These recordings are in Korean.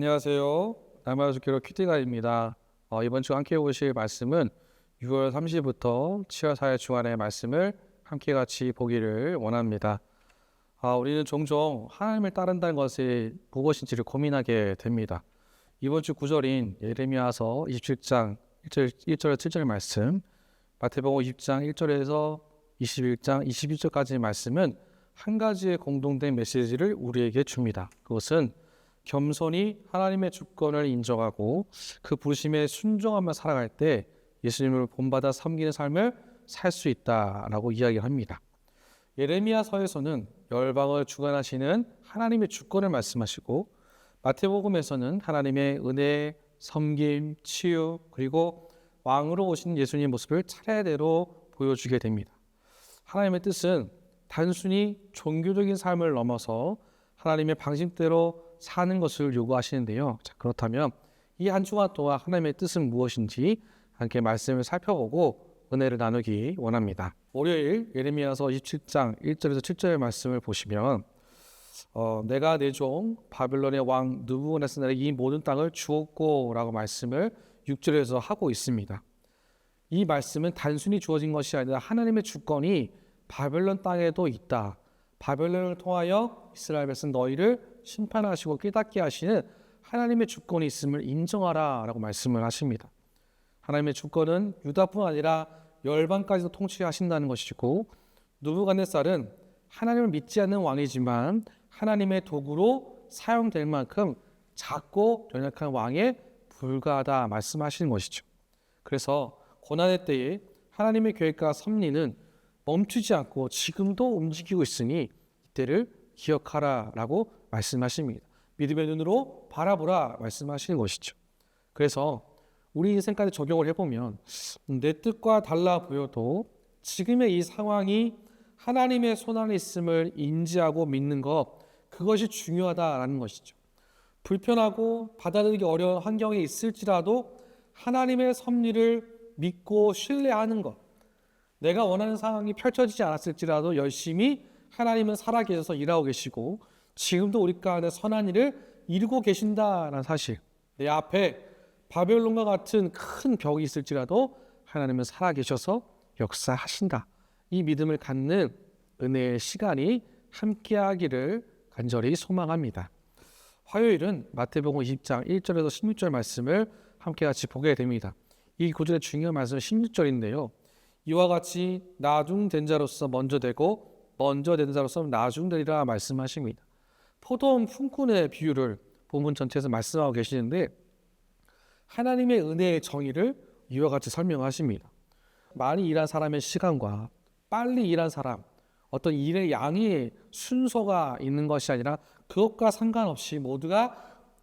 안녕하세요. 날마다 교로 큐티가입니다. 이번 주 함께 보실 말씀은 6월 30일부터 7월 4일 주간의 말씀을 함께 같이 보기를 원합니다. 우리는 종종 하나님을 따른다는 것이 무엇인지를 고민하게 됩니다. 이번 주 구절인 예레미야서 27장 1절 7절 말씀, 마태복음 20장 1절에서 21장 22절까지의 말씀은 한 가지의 공동된 메시지를 우리에게 줍니다. 그것은 겸손히 하나님의 주권을 인정하고 그 부르심에 순종하며 살아갈 때 예수님을 본받아 섬기는 삶을 살 수 있다라고 이야기를 합니다. 예레미야서에서는 열방을 주관하시는 하나님의 주권을 말씀하시고, 마태복음에서는 하나님의 은혜, 섬김, 치유, 그리고 왕으로 오신 예수님의 모습을 차례대로 보여주게 됩니다. 하나님의 뜻은 단순히 종교적인 삶을 넘어서 하나님의 방식대로 사는 것을 요구하시는데요. 자, 그렇다면 이 한 주간 동안 하나님의 뜻은 무엇인지 함께 말씀을 살펴보고 은혜를 나누기 원합니다. 월요일 예레미야서 27장 1절에서 7절의 말씀을 보시면 내가 내 종 바벨론의 왕 느부갓네살에게 이 모든 땅을 주었고 라고 말씀을 6절에서 하고 있습니다. 이 말씀은 단순히 주어진 것이 아니라 하나님의 주권이 바벨론 땅에도 있다. 바벨론을 통하여 이스라엘 백성 너희를 심판하시고 깨닫게 하시는 하나님의 주권이 있음을 인정하라 라고 말씀을 하십니다. 하나님의 주권은 유다뿐 아니라 열방까지도 통치하신다는 것이고, 느부갓네살은 하나님을 믿지 않는 왕이지만 하나님의 도구로 사용될 만큼 작고 연약한 왕에 불과하다 말씀하시는 것이죠. 그래서 고난의 때에 하나님의 계획과 섭리는 멈추지 않고 지금도 움직이고 있으니 이때를 기억하라 라고 말씀하십니다. 믿음의 눈으로 바라보라 말씀하시는 것이죠. 그래서 우리 인생까지 적용을 해보면 내 뜻과 달라 보여도 지금의 이 상황이 하나님의 손 안에 있음을 인지하고 믿는 것, 그것이 중요하다라는 것이죠. 불편하고 받아들이기 어려운 환경에 있을지라도 하나님의 섭리를 믿고 신뢰하는 것, 내가 원하는 상황이 펼쳐지지 않았을지라도 열심히 하나님은 살아계셔서 일하고 계시고 지금도 우리 가운데 선한 일을 이루고 계신다는 사실, 내 앞에 바벨론과 같은 큰 벽이 있을지라도 하나님은 살아계셔서 역사하신다. 이 믿음을 갖는 은혜의 시간이 함께하기를 간절히 소망합니다. 화요일은 마태복음 20장 1절에서 16절 말씀을 함께 같이 보게 됩니다. 이 구절의 중요한 말씀은 16절인데요. 이와 같이 나중된 자로서 먼저 되고 먼저 된 자로서 나중되리라 말씀하십니다. 포도원 품꾼의 비유를 본문 전체에서 말씀하고 계시는데 하나님의 은혜의 정의를 이와 같이 설명하십니다. 많이 일한 사람의 시간과 빨리 일한 사람, 어떤 일의 양의 순서가 있는 것이 아니라 그것과 상관없이 모두가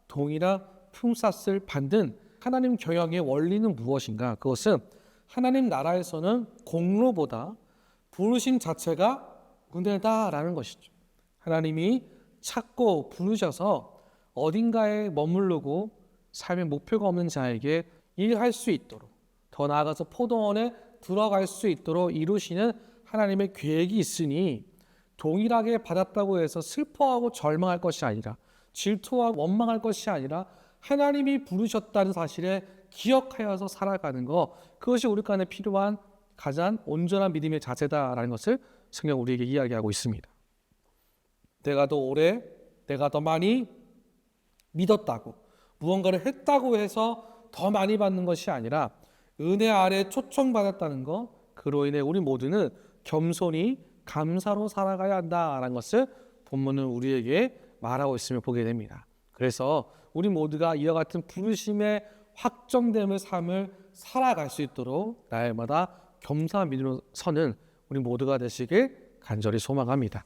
동일한 품삯을 받는 하나님 경영의 원리는 무엇인가? 그것은 하나님 나라에서는 공로보다 부르심 자체가 은혜다라는 것이죠. 하나님이 찾고 부르셔서 어딘가에 머무르고 삶의 목표가 없는 자에게 일할 수 있도록, 더 나아가서 포도원에 들어갈 수 있도록 이루시는 하나님의 계획이 있으니 동일하게 받았다고 해서 슬퍼하고 절망할 것이 아니라, 질투하고 원망할 것이 아니라 하나님이 부르셨다는 사실에 기억하여서 살아가는 것, 그것이 우리 가운데 필요한 가장 온전한 믿음의 자세다라는 것을 성경 우리에게 이야기하고 있습니다. 내가 더 오래, 내가 더 많이 믿었다고, 무언가를 했다고 해서 더 많이 받는 것이 아니라 은혜 아래 초청받았다는 것, 그로 인해 우리 모두는 겸손히 감사로 살아가야 한다라는 것을 본문은 우리에게 말하고 있음을 보게 됩니다. 그래서 우리 모두가 이와 같은 부르심의 확정됨의 삶을 살아갈 수 있도록 날마다 겸손한 믿음으로 서는 우리 모두가 되시길 간절히 소망합니다.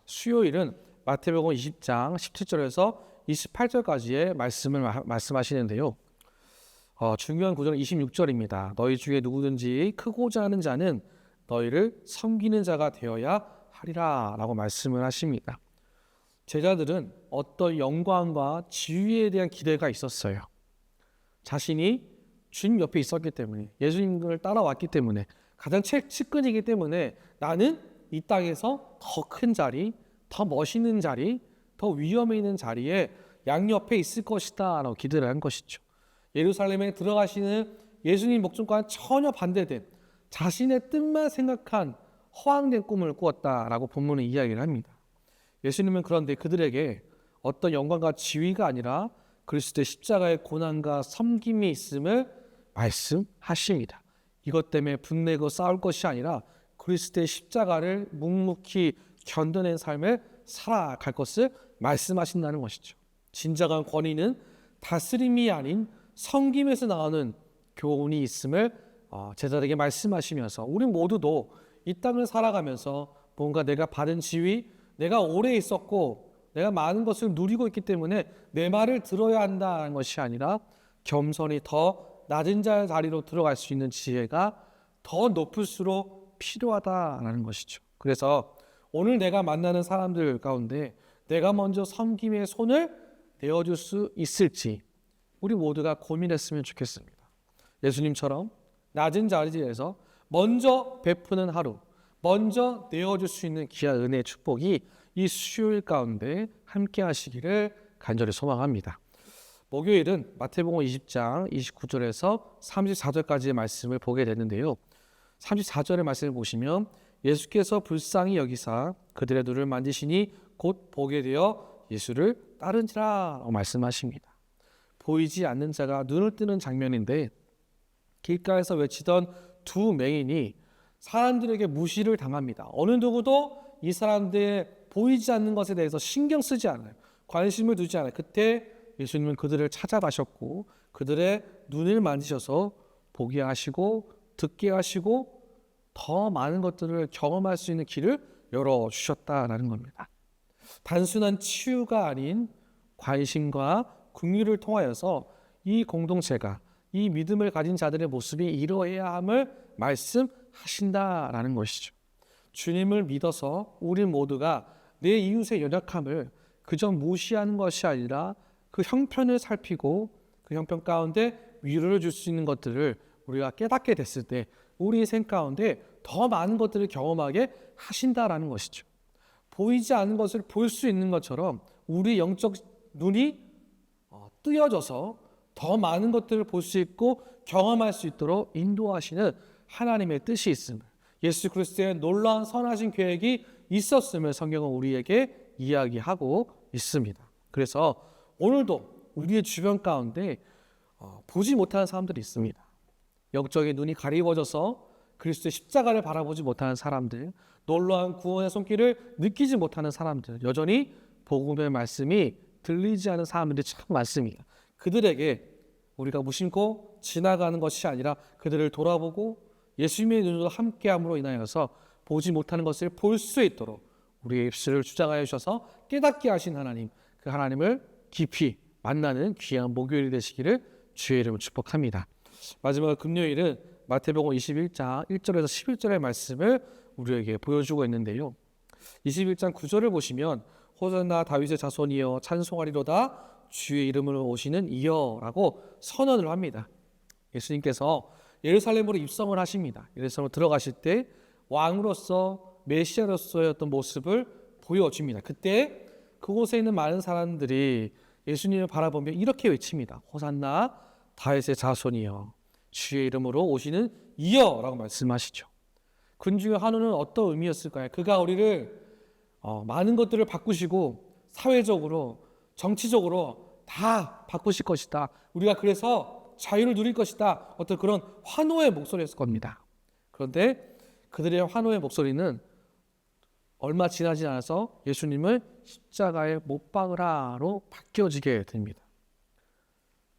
수요일은 마태복음 20장 17절에서 28절까지의 말씀을 말씀하시는데요. 중요한 구절은 26절입니다. 너희 중에 누구든지 크고자 하는 자는 너희를 섬기는 자가 되어야 하리라 라고 말씀을 하십니다. 제자들은 어떤 영광과 지위에 대한 기대가 있었어요. 자신이 주님 옆에 있었기 때문에, 예수님을 따라왔기 때문에, 가장 측근이기 때문에 나는 이 땅에서 더 큰 자리, 더 멋있는 자리, 더 위험에 있는 자리에 양옆에 있을 것이다 라고 기대를 한 것이죠. 예루살렘에 들어가시는 예수님 목적과는 전혀 반대된 자신의 뜻만 생각한 허황된 꿈을 꾸었다라고 본문은 이야기를 합니다. 예수님은 그런데 그들에게 어떤 영광과 지위가 아니라 그리스도의 십자가의 고난과 섬김이 있음을 말씀하십니다. 이것 때문에 분내고 싸울 것이 아니라 그리스도의 십자가를 묵묵히 견뎌낸 삶을 살아갈 것을 말씀하신다는 것이죠. 진정한 권위는 다스림이 아닌 섬김에서 나오는 교훈이 있음을 제자들에게 말씀하시면서 우리 모두도 이 땅을 살아가면서 뭔가 내가 받은 지위, 내가 오래 있었고 내가 많은 것을 누리고 있기 때문에 내 말을 들어야 한다는 것이 아니라 겸손히 더 낮은 자리로 들어갈 수 있는 지혜가 더 높을수록 필요하다라는 것이죠. 그래서 오늘 내가 만나는 사람들 가운데 내가 먼저 섬김의 손을 내어줄 수 있을지 우리 모두가 고민했으면 좋겠습니다. 예수님처럼 낮은 자리에서 먼저 베푸는 하루, 먼저 내어줄 수 있는 귀한 은혜의 축복이 이 수요일 가운데 함께 하시기를 간절히 소망합니다. 목요일은 마태복음 20장 29절에서 34절까지의 말씀을 보게 되는데요. 34절의 말씀을 보시면 예수께서 불쌍히 여기사 그들의 눈을 만지시니 곧 보게 되어 예수를 따른지라 말씀하십니다. 보이지 않는 자가 눈을 뜨는 장면인데 길가에서 외치던 두 맹인이 사람들에게 무시를 당합니다. 어느 누구도 이 사람들의 보이지 않는 것에 대해서 신경 쓰지 않아요. 관심을 두지 않아요. 그때 예수님은 그들을 찾아가셨고 그들의 눈을 만지셔서 보게 하시고 듣게 하시고 더 많은 것들을 경험할 수 있는 길을 열어주셨다라는 겁니다. 단순한 치유가 아닌 관심과 긍휼을 통하여서 이 공동체가 이 믿음을 가진 자들의 모습이 이러해야 함을 말씀하신다라는 것이죠. 주님을 믿어서 우리 모두가 내 이웃의 연약함을 그저 무시하는 것이 아니라 그 형편을 살피고 그 형편 가운데 위로를 줄 수 있는 것들을 우리가 깨닫게 됐을 때 우리 인생 가운데 더 많은 것들을 경험하게 하신다라는 것이죠. 보이지 않는 것을 볼 수 있는 것처럼 우리 영적 눈이 뜨여져서 더 많은 것들을 볼 수 있고 경험할 수 있도록 인도하시는 하나님의 뜻이 있음을, 예수 그리스도의 놀라운 선하신 계획이 있었음을 성경은 우리에게 이야기하고 있습니다. 그래서 오늘도 우리의 주변 가운데 보지 못하는 사람들이 있습니다. 영적인 눈이 가리워져서 그리스도의 십자가를 바라보지 못하는 사람들, 놀라운 구원의 손길을 느끼지 못하는 사람들, 여전히 복음의 말씀이 들리지 않은 사람들이 참 많습니다. 그들에게 우리가 무심코 지나가는 것이 아니라 그들을 돌아보고 예수님의 눈으로 함께함으로 인하여서 보지 못하는 것을 볼 수 있도록 우리의 입술을 주장하여 주셔서 깨닫게 하신 하나님, 그 하나님을 깊이 만나는 귀한 목요일이 되시기를 주의 이름으로 축복합니다. 마지막 금요일은 마태복음 21장 1절에서 11절의 말씀을 우리에게 보여주고 있는데요. 21장 9절을 보시면 호산나 다윗의 자손이여 찬송하리로다 주의 이름으로 오시는 이여라고 선언을 합니다. 예수님께서 예루살렘으로 입성을 하십니다. 예루살렘으로 들어가실 때 왕으로서 메시아로서의 어떤 모습을 보여줍니다. 그때 그곳에 있는 많은 사람들이 예수님을 바라보며 이렇게 외칩니다. 호산나 다윗의 자손이여 주의 이름으로 오시는 이여라고 말씀하시죠. 군중의 환호는 어떤 의미였을까요? 그가 우리를 많은 것들을 바꾸시고 사회적으로 정치적으로 다 바꾸실 것이다. 우리가 그래서 자유를 누릴 것이다. 어떤 그런 환호의 목소리였을 겁니다. 그런데 그들의 환호의 목소리는 얼마 지나지 않아서 예수님을 십자가에 못 박으라로 바뀌어지게 됩니다.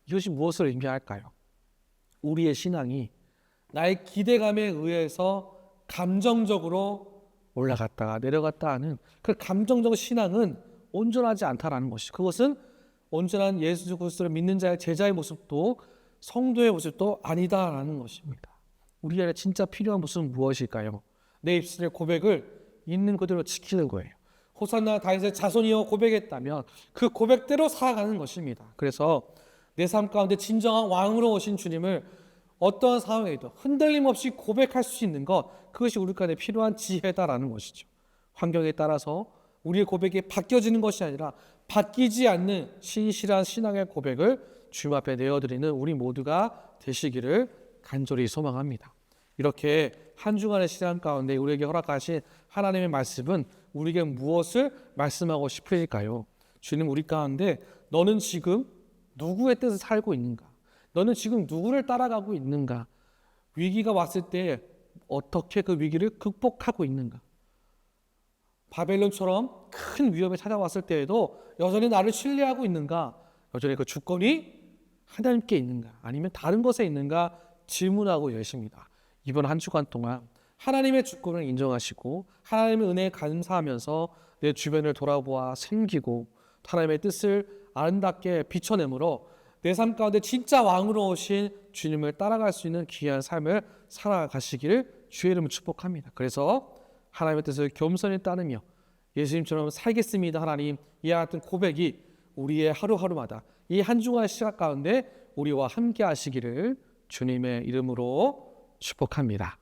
이것이 무엇을 의미할까요? 우리의 신앙이 나의 기대감에 의해서 감정적으로 올라갔다가 내려갔다 하는 그 감정적 신앙은 온전하지 않다라는 것이죠. 그것은 온전한 예수 그리스도를 믿는 자의 제자의 모습도 성도의 모습도 아니다라는 것입니다. 우리에게 진짜 필요한 모습은 무엇일까요? 내 입술의 고백을 있는 그대로 지키는 거예요. 호산나 다윗의 자손이여 고백했다면 그 고백대로 살아가는 것입니다. 그래서 내 삶 가운데 진정한 왕으로 오신 주님을 어떠한 상황에도 흔들림 없이 고백할 수 있는 것, 그것이 우리 가운데 필요한 지혜다라는 것이죠. 환경에 따라서 우리의 고백이 바뀌어지는 것이 아니라 바뀌지 않는 신실한 신앙의 고백을 주님 앞에 내어드리는 우리 모두가 되시기를 간절히 소망합니다. 이렇게 한 주간의 시간 가운데 우리에게 허락하신 하나님의 말씀은 우리에게 무엇을 말씀하고 싶으실까요? 주님, 우리 가운데 너는 지금 누구의 뜻을 살고 있는가? 너는 지금 누구를 따라가고 있는가? 위기가 왔을 때 어떻게 그 위기를 극복하고 있는가? 바벨론처럼 큰 위험이 찾아왔을 때에도 여전히 나를 신뢰하고 있는가? 여전히 그 주권이 하나님께 있는가? 아니면 다른 것에 있는가? 질문하고 계십니다. 이번 한 주간 동안 하나님의 주권을 인정하시고 하나님의 은혜에 감사하면서 내 주변을 돌아보아 섬기고 하나님의 뜻을 아름답게 비춰내므로 내 삶 가운데 진짜 왕으로 오신 주님을 따라갈 수 있는 귀한 삶을 살아가시기를 주의 이름으로 축복합니다. 그래서 하나님의 뜻을 겸손히 따르며 예수님처럼 살겠습니다. 하나님, 이와 같은 고백이 우리의 하루하루마다 이 한 주간의 시간 가운데 우리와 함께 하시기를 주님의 이름으로 축복합니다.